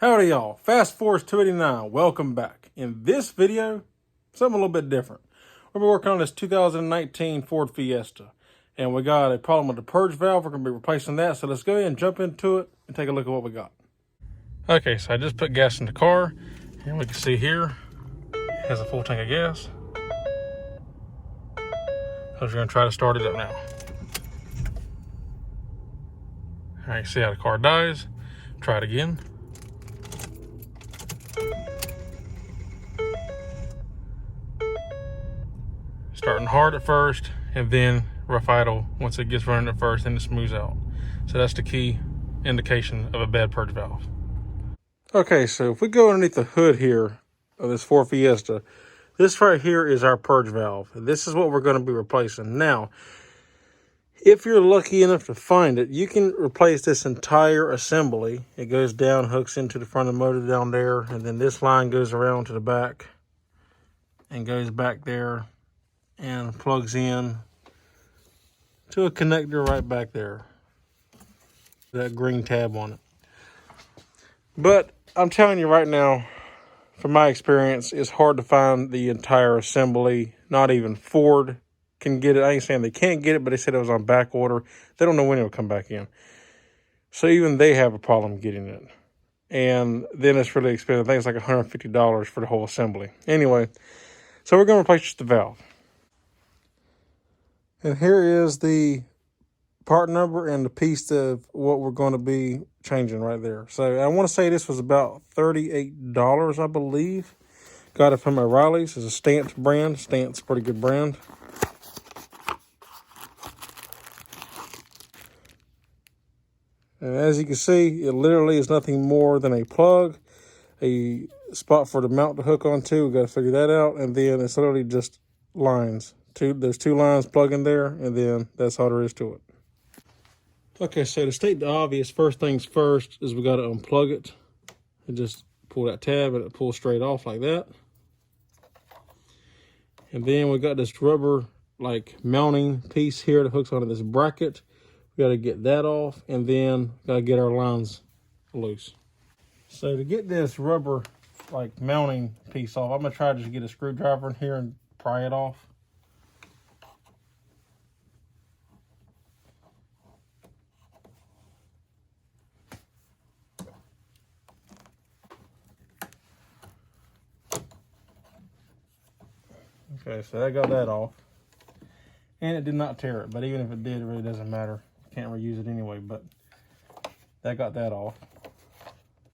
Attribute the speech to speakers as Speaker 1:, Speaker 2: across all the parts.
Speaker 1: Howdy y'all, Fast Force 289, welcome back. In this video, something a little bit different. We're going to be working on this 2019 Ford Fiesta. And we got a problem with the purge valve. We're going to be replacing that. So let's go ahead and jump into it and take a look at what we got. Okay, so I just put gas in the car. And we can see here, it has a full tank of gas. So we're going to try to start it up now. All right, see how the car dies. Try it again. Starting hard at first, and then rough idle once it gets running at first, then it smooths out. So that's the key indication of a bad purge valve. Okay, so if we go underneath the hood here of this Ford Fiesta, this right here is our purge valve. This is what we're going to be replacing. Now, if you're lucky enough to find it, you can replace this entire assembly. It goes down, hooks into the front of the motor down there, and then this line goes around to the back and goes back there and plugs in to a connector right back there. That green tab on it. But I'm telling you right now, from my experience, it's hard to find the entire assembly. Not even Ford can get it. I ain't saying they can't get it, but they said it was on back order. They don't know when it'll come back in. So even they have a problem getting it. And then it's really expensive. I think it's like $150 for the whole assembly. Anyway, so we're going to replace just the valve. And here is the part number and the piece of what we're going to be changing right there. So I want to say this was about $38, I believe. Got it from O'Reilly's. It's a Stance brand. Stance, pretty good brand. And as you can see, it literally is nothing more than a plug, a spot for the mount to hook onto. We've got to figure that out. And then it's literally just lines. There's two lines plugged in there, and then that's all there is to it. Okay, so to state the obvious, first things first is we got to unplug it. And just pull that tab and it pulls straight off like that. And then we got this rubber like mounting piece here that hooks onto this bracket. We got to get that off, and then got to get our lines loose. So to get this rubber like mounting piece off, I'm gonna try to just get a screwdriver in here and pry it off. Okay, so I got that off. And it did not tear it, but even if it did, it really doesn't matter. Can't reuse it anyway, but that got that off.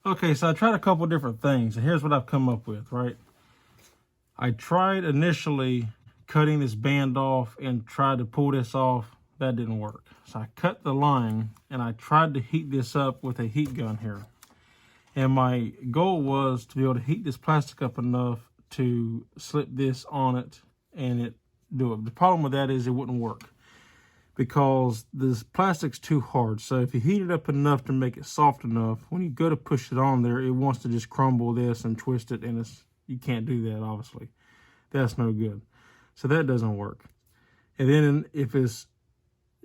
Speaker 1: Okay, so I tried a couple different things, and here's what I've come up with, right? I tried initially cutting this band off and tried to pull this off. That didn't work. So I cut the line, and I tried to heat this up with a heat gun here. And my goal was to be able to heat this plastic up enough to slip this on it and it do it. The problem with that is it wouldn't work because this plastic's too hard. So if you heat it up enough to make it soft enough, when you go to push it on there, it wants to just crumble this and twist it, and you can't do that, obviously. That's no good. So that doesn't work. And then if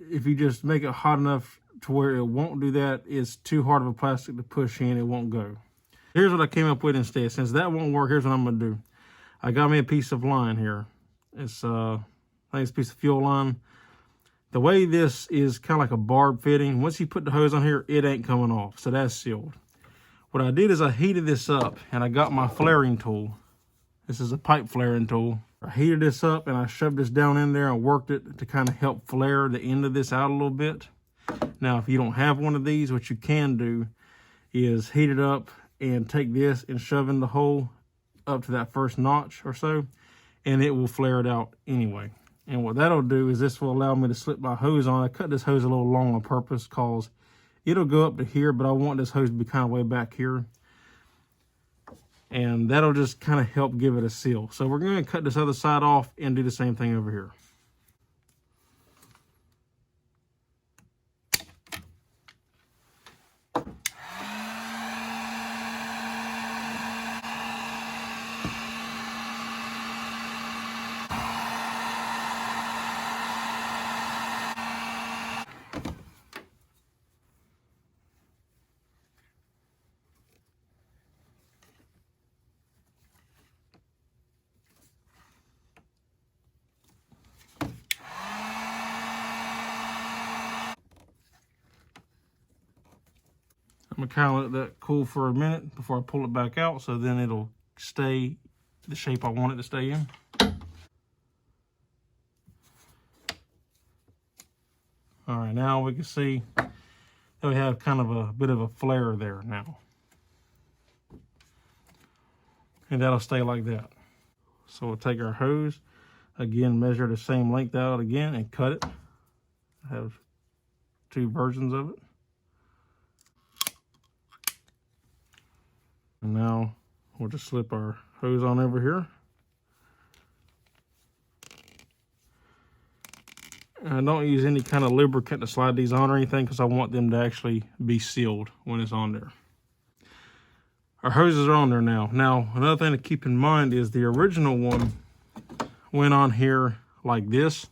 Speaker 1: you just make it hot enough to where it won't do that, it's too hard of a plastic to push in, it won't go. Here's what I came up with instead. Since that won't work, here's what I'm gonna do. I got me a piece of line here. It's I think it's a piece of fuel line. The way this is kind of like a barb fitting, once you put the hose on here, it ain't coming off, so that's sealed. What I did is I heated this up, and I got my flaring tool. This is a pipe flaring tool. I heated this up, and I shoved this down in there and worked it to kind of help flare the end of this out a little bit. Now, if you don't have one of these, what you can do is heat it up and take this and shove in the hole up to that first notch or so, and it will flare it out anyway. And what that'll do is this will allow me to slip my hose on. I cut this hose a little long on purpose because it'll go up to here, but I want this hose to be kind of way back here. And that'll just kind of help give it a seal. So we're going to cut this other side off and do the same thing over here. gonna kind of let that cool for a minute before I pull it back out, so then it'll stay the shape I want it to stay in. All right, now we can see that we have kind of a bit of a flare there now. And that'll stay like that. So we'll take our hose, again, measure the same length out again and cut it. I have two versions of it. And now we'll just slip our hose on over here. And I don't use any kind of lubricant to slide these on or anything because I want them to actually be sealed when it's on there. Our hoses are on there now. Now, another thing to keep in mind is the original one went on here like this.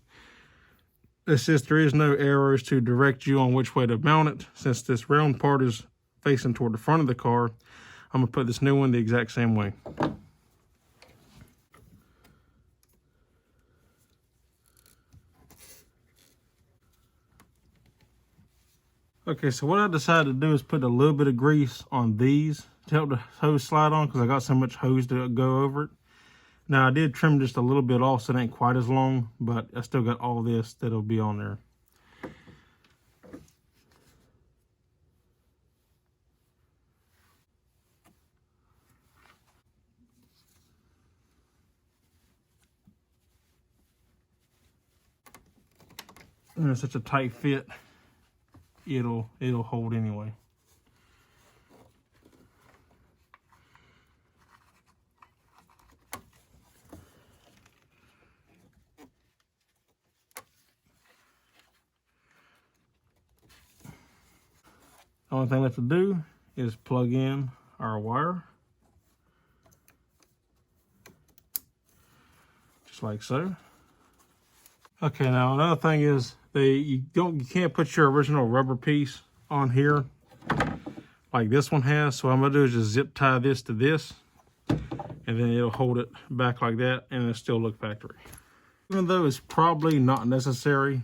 Speaker 1: It says there is no arrows to direct you on which way to mount it. Since this round part is facing toward the front of the car, I'm gonna put this new one the exact same way. Okay, so what I decided to do is put a little bit of grease on these to help the hose slide on because I got so much hose to go over it. Now I did trim just a little bit off so it ain't quite as long, but I still got all this that'll be on there. And it's such a tight fit, it'll hold anyway. The only thing left to do is plug in our wire, just like so. Okay, now another thing is you can't put your original rubber piece on here like this one has. So what I'm gonna do is just zip tie this to this, and then it'll hold it back like that, and it'll still look factory. Even though it's probably not necessary,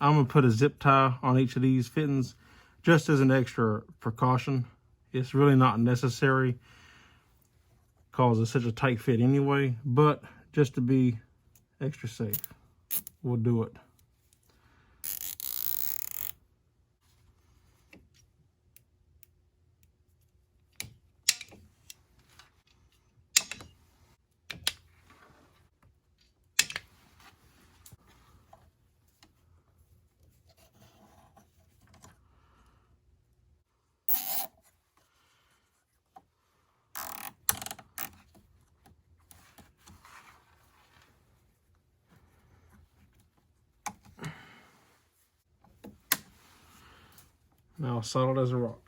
Speaker 1: I'm gonna put a zip tie on each of these fittings just as an extra precaution. It's really not necessary because it's such a tight fit anyway, but just to be extra safe, we'll do it. Now solid as a rock.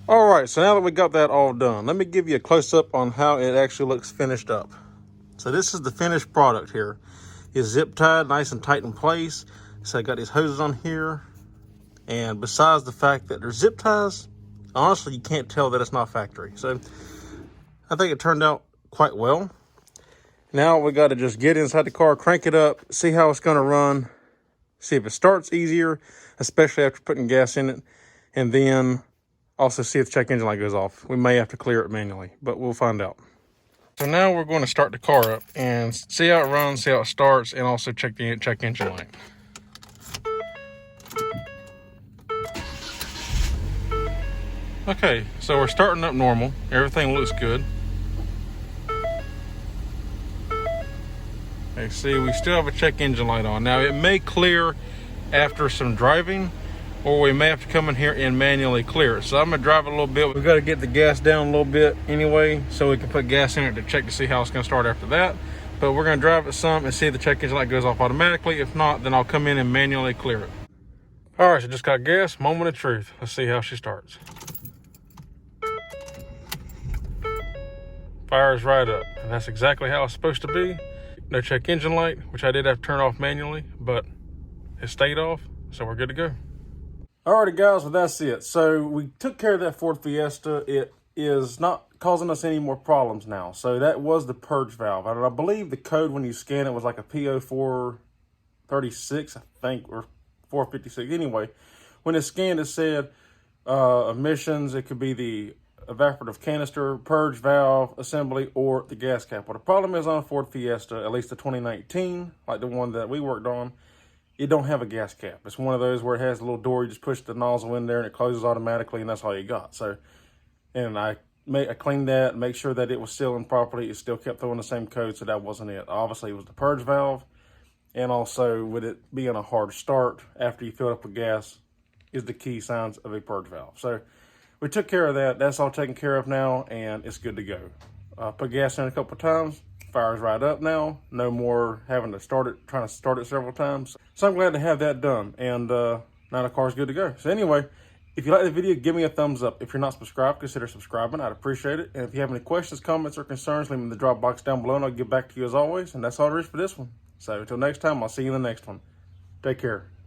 Speaker 1: All right, so now that we got that all done, let me give you a close-up on how it actually looks finished up. So this is the finished product here. It's zip tied nice and tight in place. So I got these hoses on here. And besides the fact that they're zip ties, honestly, you can't tell that it's not factory. So I think it turned out quite well. Now we got to just get inside the car, crank it up, see how it's going to run, see if it starts easier, especially after putting gas in it, and then also see if the check engine light goes off. We may have to clear it manually, but we'll find out. So now we're going to start the car up and see how it runs, see how it starts, and also check the check engine light. Okay, so we're starting up normal. Everything looks good. Okay, see, we still have a check engine light on. Now it may clear after some driving, or we may have to come in here and manually clear it. So I'm gonna drive it a little bit. We've got to get the gas down a little bit anyway, so we can put gas in it to check to see how it's gonna start after that. But we're gonna drive it some and see if the check engine light goes off automatically. If not, then I'll come in and manually clear it. All right, so just got gas, moment of truth. Let's see how she starts. Fires right up, and that's exactly how it's supposed to be. No check engine light, which I did have to turn off manually, but it stayed off, so we're good to go. Alrighty guys, well that's it. So we took care of that Ford Fiesta. It is not causing us any more problems now. So that was the purge valve. And I believe the code when you scan it was like a PO436, I think, or 456. Anyway, when it scanned, it said emissions. It could be the evaporative canister, purge valve, assembly, or the gas cap. Well, the problem is on a Ford Fiesta, at least the 2019, like the one that we worked on, it don't have a gas cap. It's one of those where it has a little door, you just push the nozzle in there and it closes automatically, and that's all you got. So, and I cleaned that, make sure that it was sealing properly. It still kept throwing the same code, so that wasn't it. Obviously, it was the purge valve, and also with it being a hard start after you fill it up with gas is the key signs of a purge valve. So we took care of that. That's all taken care of now, and it's good to go. Put gas in a couple of times. Fires right up now. No more having to start it, trying to start it several times. So I'm glad to have that done, and now the car's good to go. So anyway, if you like the video, give me a thumbs up. If you're not subscribed, consider subscribing. I'd appreciate it. And if you have any questions, comments, or concerns, leave them in the drop box down below, and I'll get back to you as always. And that's all there is for this one. So until next time, I'll see you in the next one. Take care.